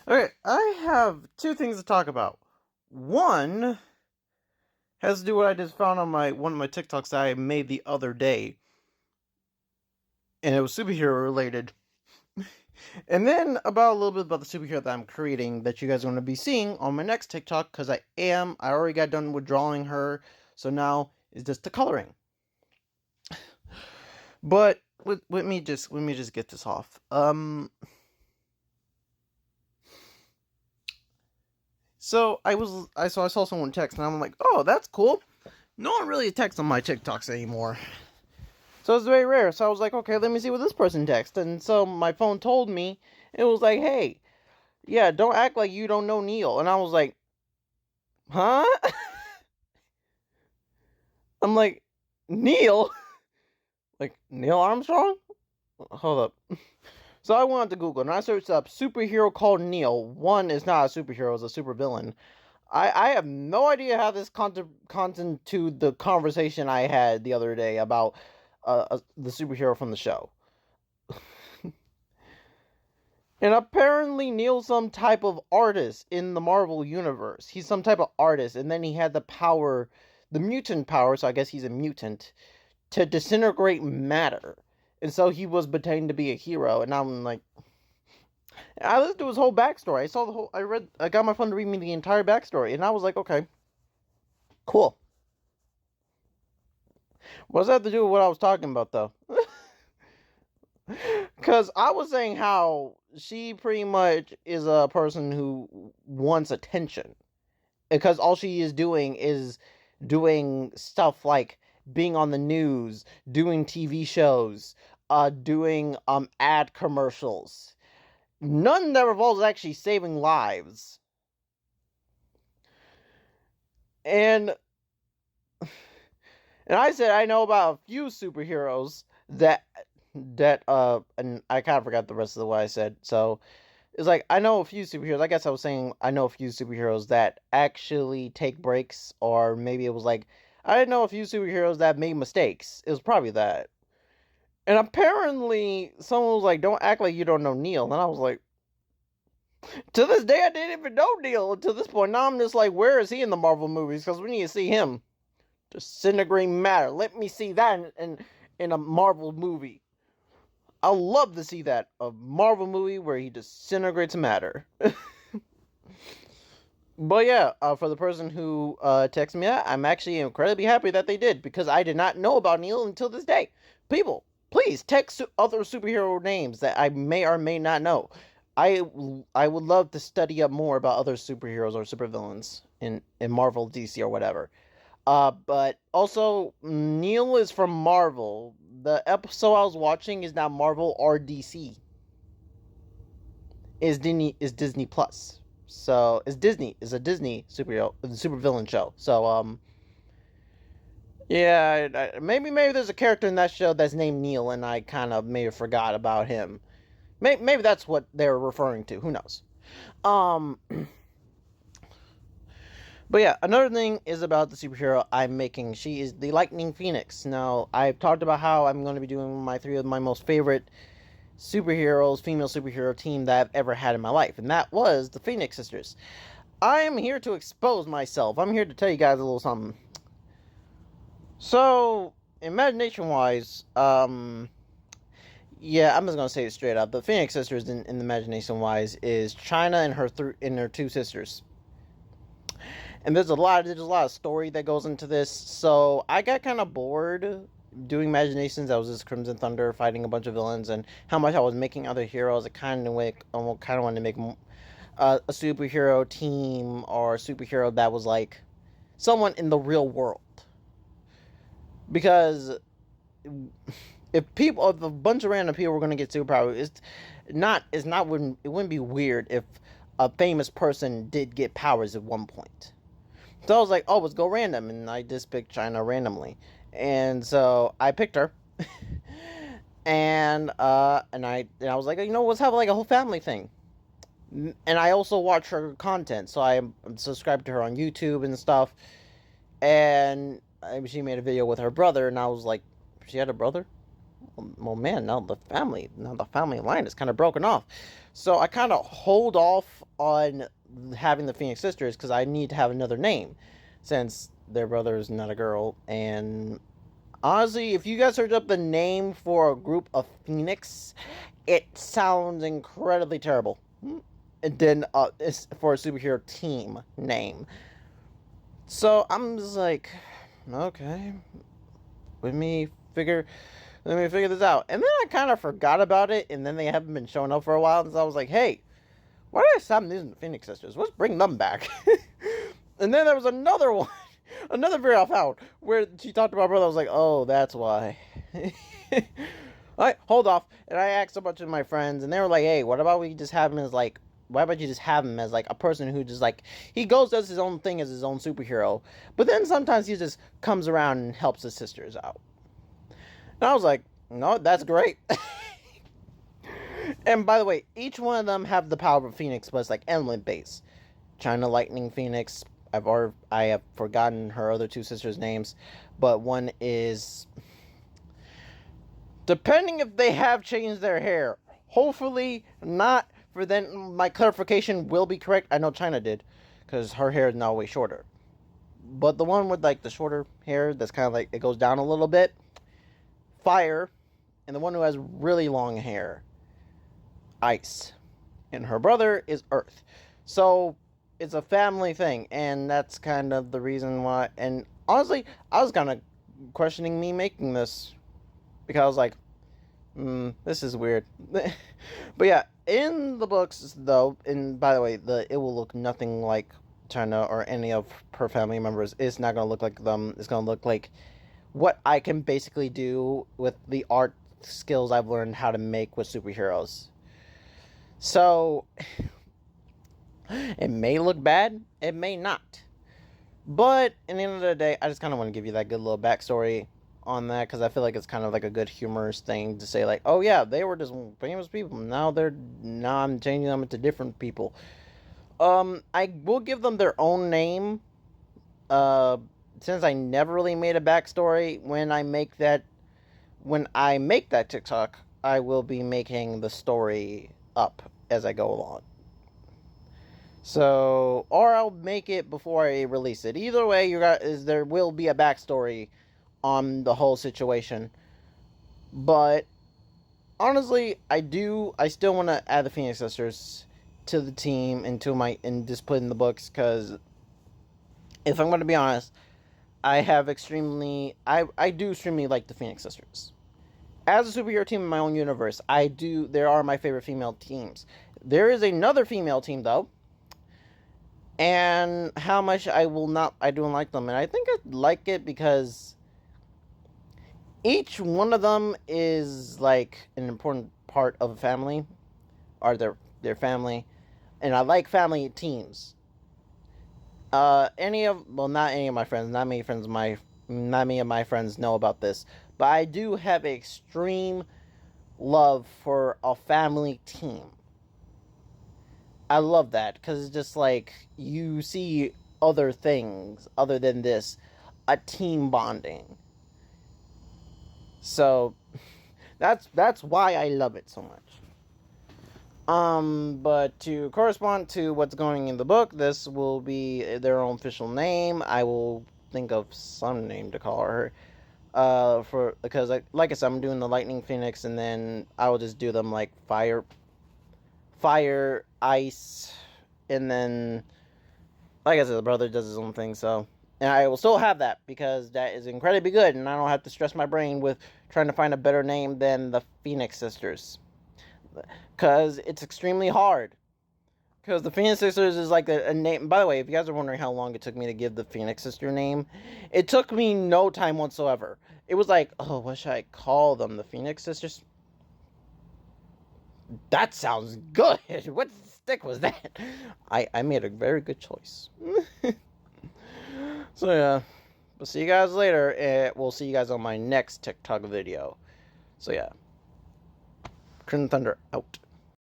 Okay, I have two things to talk about. One has to do with what I just found on my one of my TikToks that I made the other day, and it was superhero related. And then about a little bit about the superhero that I'm creating that you guys are going to be seeing on my next TikTok because I already got done with drawing her, so now it's just the coloring. But let me just get this off. So I saw someone text and I'm like, oh, that's cool. No one really texts on my TikToks anymore. So it's very rare. So I was like, okay, let me see what this person texted. And so my phone told me, it was like, hey, yeah, don't act like you don't know Neil. And I was like, huh? I'm like, Neil? Like, Neil Armstrong? Hold up. So I went to Google and I searched up superhero called Neil. One is not a superhero, it's a supervillain. I have no idea how this content to the conversation I had the other day about the superhero from the show. And apparently Neil's some type of artist in the Marvel universe. He's some type of artist, and then he had the power, the mutant power, so I guess he's a mutant, to disintegrate matter. And so he was pretending to be a hero, and I'm like, I listened to his whole backstory. I got my phone to read me the entire backstory, and I was like, okay, cool. What does that have to do with what I was talking about, though? Because I was saying how she pretty much is a person who wants attention. Because all she is doing stuff like being on the news, doing TV shows, doing ad commercials. None that revolves actually saving lives. And I said I know about a few superheroes that and I kind of forgot the rest of what I said. So it's like I know a few superheroes. I guess I was saying I know a few superheroes that actually take breaks, or maybe it was like I didn't know a few superheroes that made mistakes. It was probably that. And apparently, someone was like, "Don't act like you don't know Neil," and I was like, to this day, I didn't even know Neil to this point. Now I'm just like, where is he in the Marvel movies? Because we need to see him disintegrating matter. Let me see that in a Marvel movie. I love to see that a Marvel movie where he disintegrates matter. But yeah, for the person who texted me that, I'm actually incredibly happy that they did because I did not know about Neil until this day. People, please text other superhero names that I may or may not know. I would love to study up more about other superheroes or supervillains in Marvel, DC, or whatever. But also Neil is from Marvel. The episode I was watching is not Marvel or DC. Is Disney Plus. So it's Disney. It's a Disney superhero supervillain show. So yeah, maybe there's a character in that show that's named Neil, and I kind of maybe forgot about him. Maybe that's what they're referring to. Who knows? Um, but yeah, another thing is about the superhero I'm making. She is the Lightning Phoenix. Now I've talked about how I'm going to be doing my three of my most favorite superheroes, female superhero team that I've ever had in my life, and that was the Phoenix Sisters. I am here to expose myself. I'm here to tell you guys a little something. So, imagination wise, yeah, I'm just gonna say it straight up. The Phoenix Sisters, in imagination wise, is China and her two sisters. And there's a lot of story that goes into this. So I got kind of bored doing imaginations. I was just Crimson Thunder fighting a bunch of villains, and how much I was making other heroes. I kind of wanted to make a superhero team or a superhero that was like someone in the real world. Because if a bunch of random people were going to get superpowers, it's not wouldn't it wouldn't be weird if a famous person did get powers at one point. So I was like, oh, let's go random, and I just picked China randomly, and so I picked her, and I was like, you know, let's have like a whole family thing. And I also watch her content, so I'm subscribed to her on YouTube and stuff. And she made a video with her brother, and I was like, she had a brother. Well, man, now the family line is kind of broken off. So I kind of hold off on having the Phoenix Sisters because I need to have another name since their brother is not a girl. And honestly, if you guys search up the name for a group of Phoenix, it sounds incredibly terrible. And then it's for a superhero team name. So I'm just like, okay, let me figure this out. And then I kind of forgot about it, and then they haven't been showing up for a while, and so I was like, hey, why did I stop using the Phoenix Sisters? Let's bring them back. And then there was another one, another video I found, where she talked about her brother. I was like, oh, that's why. Alright, hold off. And I asked a bunch of my friends, and they were like, hey, what about we just have him as, like, why about you just have him as, like, a person who just, like, he goes, does his own thing as his own superhero, but then sometimes he just comes around and helps his sisters out. And I was like, no, that's great. And by the way, each one of them have the power of Phoenix, but it's, like, element-based. China Lightning Phoenix, I have forgotten her other two sisters' names, but one is, depending if they have changed their hair, hopefully not, for then my clarification will be correct. I know China did, because her hair is now way shorter. But the one with, like, the shorter hair that's kind of like, it goes down a little bit, Fire. And the one who has really long hair, Ice. And her brother is Earth. So it's a family thing, and that's kind of the reason why. And honestly, I was kind of questioning me making this, because I was like, this is weird. But yeah, in the books though, and by the way, it will look nothing like China or any of her family members. It's not going to look like them. It's going to look like what I can basically do with the art skills I've learned how to make with superheroes. So it may look bad, it may not. But at the end of the day, I just kind of want to give you that good little backstory on that, because I feel like it's kind of like a good humorous thing to say, like, oh yeah, they were just famous people. Now I'm changing them into different people. I will give them their own name. Since I never really made a backstory, when I make that TikTok, I will be making the story up as I go along. So, or I'll make it before I release it. Either way, there will be a backstory on the whole situation. But honestly, I still want to add the Phoenix Sisters to the team and just put in the books, because if I'm going to be honest, I do extremely like the Phoenix Sisters. As a superhero team in my own universe, there are my favorite female teams. There is another female team though, and how much I don't like them, and I think I like it because each one of them is like an important part of a family, or their family, and I like family teams. Not any of my friends, not many of my friends know about this, but I do have extreme love for a family team. I love that, because it's just like, you see other things other than this, a team bonding. So that's why I love it so much. But to correspond to what's going in the book, this will be their own official name. I will think of some name to call her. Because like I said, I'm doing the Lightning Phoenix, and then I will just do them like fire, ice, and then, like I said, the brother does his own thing. So, and I will still have that, because that is incredibly good, and I don't have to stress my brain with trying to find a better name than the Phoenix Sisters, because it's extremely hard. Because the Phoenix Sisters is like a name. By the way, if you guys are wondering how long it took me to give the Phoenix Sister name, it took me no time whatsoever. It was like, oh, what should I call them? The Phoenix Sisters? That sounds good. What stick was that? I made a very good choice. So yeah, we'll see you guys later. We'll see you guys on my next TikTok video. So yeah, Crimson Thunder out.